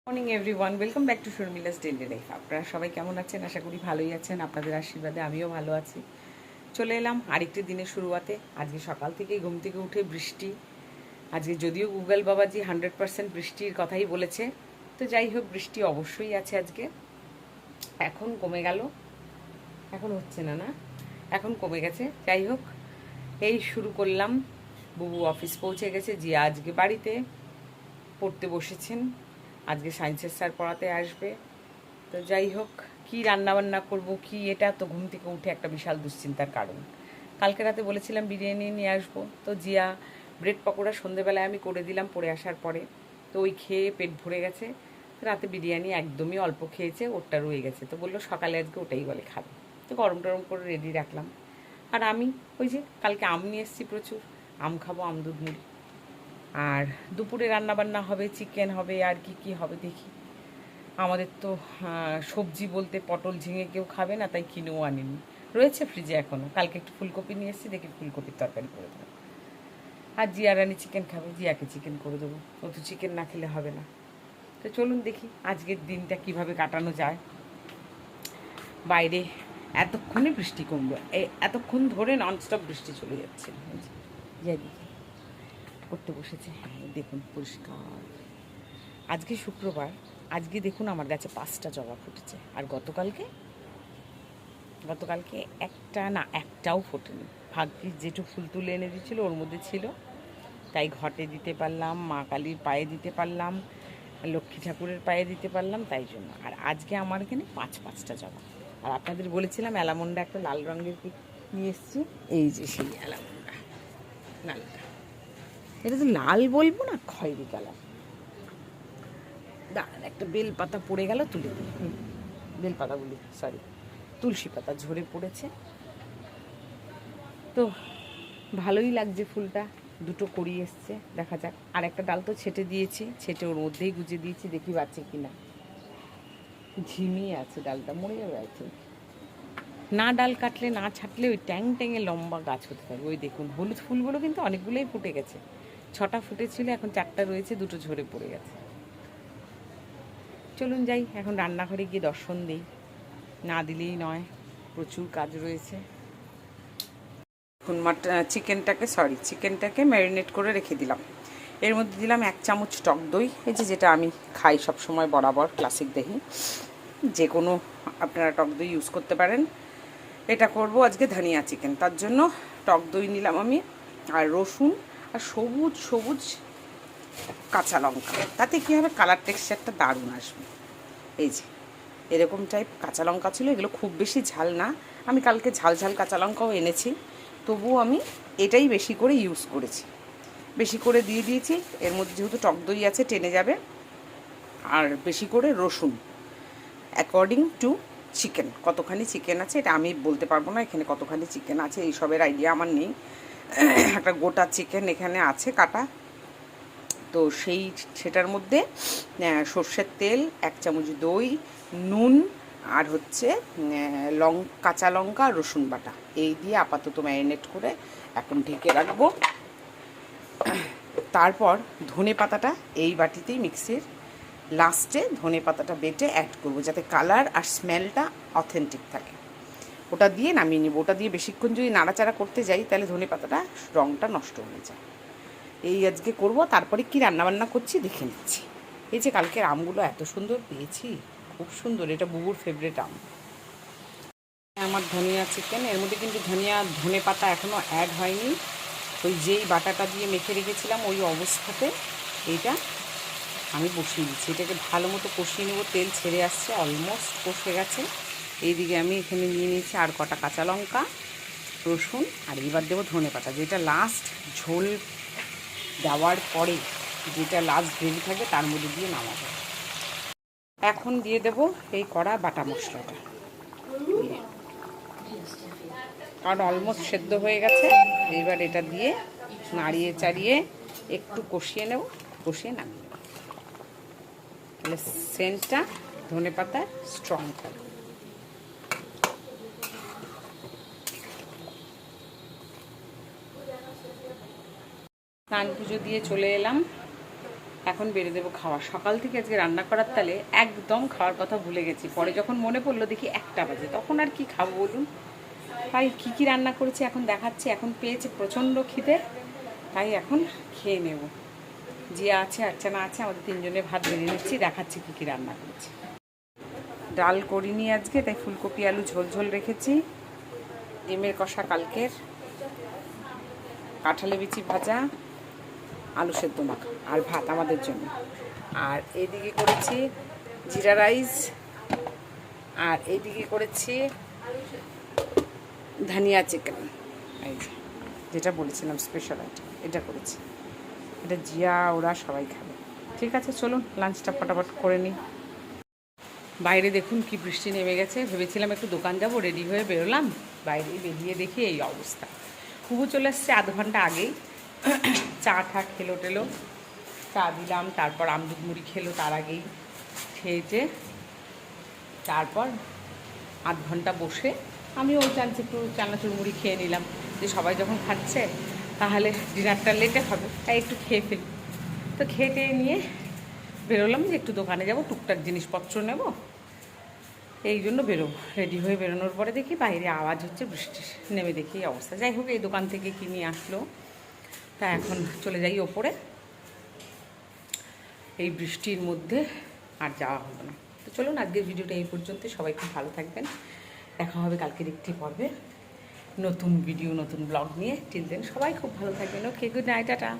Morning everyone, welcome back to Sharmila's daily life. আপনারা সবাই কেমন আছেন? আশা করি ভালোই আছেন। আপনাদের আশীর্বাদে আমিও ভালো আছি। চলে এলাম আরেকটি দিনের শুরুয়াতে। আজকে সকাল থেকেই ঘুম থেকে উঠে বৃষ্টি। আজকে যদিও গুগল বাবাজি 100% বৃষ্টির কথাই বলেছে, তো যাই হোক বৃষ্টি অবশ্যই আছে আজকে। এখন কমে গেল, এখন হচ্ছে না, না এখন কমে গেছে। যাই হোক, এই শুরু করলাম। বুবু অফিস পৌঁছে গেছে, জিয়া আজকে বাড়িতে পড়তে বসেছেন। আজকে সায়েন্সের স্যার পড়াতে আসবে। তো যাই হোক, কী রান্নাবান্না করব কি, এটা তো ঘুম থেকে উঠে একটা বিশাল দুশ্চিন্তার কারণ। কালকে রাতে বলেছিলাম বিরিয়ানি নিয়ে আসবো, তো জিয়া ব্রেড পকোড়া সন্ধেবেলায় আমি করে দিলাম পড়ে আসার পরে। তো ওই খেয়ে পেট ভরে গেছে। রাতে বিরিয়ানি একদমই অল্প খেয়েছে, ওটা রয়ে গেছে। তো বললো সকালে আজকে ওটাই বলে খাবে। তো গরম টরম করে রেডি রাখলাম। আর আমি ওই যে কালকে আম নিয়ে এসেছি প্রচুর, আম খাবো, আম দুধ মুড়ি। আর দুপুরে রান্নাবান্না হবে, চিকেন হবে, আর কি কি হবে দেখি। আমাদের তো সবজি বলতে পটল ঝিঙে কেউ খাবে না, তাই কিনেও আনিনি, রয়েছে ফ্রিজে এখনও। কালকে একটু ফুলকপি নিয়ে এসেছি, দেখি ফুলকপির তরকারি করে দেবো। আর জিয়া রানি চিকেন খাবে, জিয়াকে চিকেন করে দেবো। ও তো চিকেন না খেলে হবে না। তো চলুন দেখি আজকের দিনটা কিভাবে কাটানো যায়। বাইরে এতক্ষণে বৃষ্টি কমলো, এতক্ষণ ধরে ননস্টপ বৃষ্টি চলে যাচ্ছে। যাই দেখি, করতে বসেছে, দেখুন পরিষ্কার। আজকে শুক্রবার, আজকে দেখুন আমার গাছে 5টা জবা ফুটেছে। আর গতকালকে একটাও ফোটেনি। ভাগ্যিস যেটু ফুল তুলে এনে দিয়েছিল ওর মধ্যে ছিল, তাই ঘটে দিতে পারলাম, মা কালীর পায়ে দিতে পারলাম, লক্ষ্মী ঠাকুরের পায়ে দিতে পারলাম, তাই জন্য। আর আজকে আমার এখানে 5টা জবা। আর আপনাদের বলেছিলাম অ্যালামন্ডা একটা লাল রঙের নিয়ে এসেছি, এই যে সেই অ্যালামন্ডা লালটা। এটা তো লাল বলবো না, খয়েরি কালার। দাঁড়ান, একটা বেল পাতা পড়ে গেল, তুলে দিই। বেল পাতাগুলি, সরি, তুলসী পাতা ঝরে পড়েছে। তো ভালোই লাগছে ফুলটা, দুটো কড়ি এসছে, দেখা যাক। আর একটা ডাল তো ছেটে দিয়েছি, ছেটে ওর মধ্যেই গুজে দিয়েছি, দেখি বাচ্চে কি না। ঝিমিয়ে আছে ডালটা, মরে যাবে আছে। না ডাল কাটলে না ছাটলে ওই ট্যাং ট্যাঙে লম্বা গাছ হতে থাকবে। ওই দেখুন হলুদ ফুলগুলো কিন্তু অনেকগুলোই ফুটে গেছে। 6টা ফুটেছিল, এখন 4টা রয়েছে, দুটো ঝরে পড়ে গেছে। চলুন যাই, এখন রান্নাঘরে গিয়ে দর্শন দিই, না দিলেই নয়, প্রচুর কাজ রয়েছে। এখন চিকেনটাকে ম্যারিনেট করে রেখে দিলাম। এর মধ্যে দিলাম 1 চামচ টক দই, এই যেটা আমি খাই সব সময় বরাবর, ক্লাসিক দহি। যে কোনো আপনারা টক দই ইউজ করতে পারেন। এটা করব আজকে ধনিয়া চিকেন, তার জন্য টক দই নিলাম আমি, আর রসুন, আর সবুজ সবুজ কাঁচা লঙ্কা। তাতে কী হবে, কালার টেক্সচারটা দারুণ আসবে। এই যে এরকম টাইপ কাঁচা লঙ্কা ছিল, এগুলো খুব বেশি ঝাল না। আমি কালকে ঝাল ঝাল কাঁচা লঙ্কাও এনেছি, তবুও আমি এটাই বেশি করে ইউজ করেছি, বেশি করে দিয়ে দিয়েছি। এর মধ্যে যেহেতু টক দই আছে, টেনে যাবে। আর বেশি করে রসুন, অ্যাকর্ডিং টু চিকেন, কতখানি চিকেন আছে এটা আমি বলতে পারবো না, এখানে কতখানি চিকেন আছে এইসবের আইডিয়া আমার নেই। একটা গোটা চিকেন এখানে আছে কাটা। তো সেটার মধ্যে সর্ষের তেল, 1 চামচ দই, নুন, আর হচ্ছে কাঁচা লঙ্কা, রসুন বাটা, এই দিয়ে আপাতত ম্যারিনেট করে এখন ঢেকে রাখবো। তারপর ধনে পাতাটা এই বাটিতেই মিক্সির লাস্টে ধনে পাতাটা বেটে অ্যাড করবো, যাতে কালার আর স্মেলটা অথেন্টিক থাকে। ওটা দিয়ে নামিয়ে নেবো। ওটা দিয়ে বেশিক্ষণ যদি নাড়াচাড়া করতে যাই, তাহলে ধনে পাতাটা রঙটা নষ্ট হয়ে যায়। এই আজকে করব। তারপরে কি রান্নাবান্না করছি দেখে নিচ্ছি। এই যে কালকের আমগুলো এত সুন্দর পেয়েছি, খুব সুন্দর, এটা বুবুর ফেভারিট আম। আমার ধনিয়া চিকেন, এর মধ্যে কিন্তু ধনে পাতা এখনও অ্যাড হয়নি। ওই যেই বাটাটা দিয়ে মেখে রেখেছিলাম ওই অবস্থাতে এইটা আমি বসিয়ে দিচ্ছি। এটাকে ভালো মতো কষিয়ে নেবো, তেল ছেড়ে আসছে, অলমোস্ট কষে গেছে। এইদিকে আমি এখানে নিয়ে নিয়েছি আর কটা কাঁচা লঙ্কা, রসুন, আর এবার দেবো ধনে পাতা, যেটা লাস্ট ঝোল দেওয়ার পরে, যেটা লাস্ট গ্রেভি থাকবে তার মধ্যে দিয়ে নামাবো। এখন দিয়ে দেব এই কড়া বাটা মশলাটা, কারণ অলমোস্ট সেদ্ধ হয়ে গেছে। এবার এটা দিয়ে নাড়িয়ে চাড়িয়ে একটু কষিয়ে নেব, কষিয়ে নামিয়ে নেব, তাহলে সেন্টটা ধনে পাতার স্ট্রং থাকবে। স্নান পুজো দিয়ে চলে এলাম। এখন বেড়ে দেবো খাওয়া। সকাল থেকে আজকে রান্না করার তালে একদম খাওয়ার কথা ভুলে গেছি। পরে যখন মনে পড়লো দেখি 1টা বাজে, তখন আর কি খাবো বলুন। তাই কী রান্না করেছি এখন দেখাচ্ছি। এখন পেয়েছে প্রচণ্ড খিদে, তাই এখন খেয়ে নেব। জিয়া আছে, আর্চনা আছে, আমাদের 3জনে ভাত বেড়ে নিচ্ছি, দেখাচ্ছি কী রান্না করেছি। ডাল করিনি আজকে, তাই ফুলকপি আলু ঝোল ঝোল রেখেছি। ডিমের কষা কালকের, কাঁঠালে বিচি ভাজা, আলু সেদ্ধ মাখা আর ভাত আমাদের জন্য। আর এইদিকে করেছি জিরা রাইস, আর এইদিকে করেছি ধনিয়া চিকেন, এই যেটা বলেছিলাম স্পেশাল আইটেম, এটা করেছি। এটা জিয়া ওরা সবাই খাবে। ঠিক আছে, চলুন লাঞ্চটা ফটাফট করে নিই। বাইরে দেখুন কি বৃষ্টি নেমে গেছে। ভেবেছিলাম একটু দোকান যাব, রেডি হয়ে বেরোলাম, বাইরে বেরিয়ে দেখি এই অবস্থা। খুবু চলে এসছে আধ ঘন্টা আগেই। চা খেলো টেলো, চা দিলাম, তারপর আমদুদ মুড়ি খেলো তার আগেই। খেয়েছে, তারপর আধ ঘন্টা বসে আমি ওই একটু চানাচুর মুড়ি খেয়ে নিলাম, যে সবাই যখন খাচ্ছে তাহলে ডিনারটা লেটে হবে, তাই একটু খেয়ে ফেলি। তো খেয়ে নিয়ে বেরোলাম যে একটু দোকানে যাব, টুকটাক জিনিসপত্র নেব, এই জন্য বেরোবো। রেডি হয়ে বেরোনোর পরে দেখি বাইরে আওয়াজ হচ্ছে বৃষ্টির, নেমে দেখি এই অবস্থা। যাই হোক, এই দোকান থেকে কিনে আসলো, তা এখন চলে যাই ওপরে। এই বৃষ্টির মধ্যে আর যাওয়া হলো না। তো চলুন আজকের ভিডিওটা এই পর্যন্ত। সবাই খুব ভালো থাকবেন, দেখা হবে কালকের একটি পর্বে নতুন ভিডিও নতুন ব্লগ নিয়ে। টিল দেন সবাই খুব ভালো থাকবেন। ওকে, গুড নাইট, টাটা।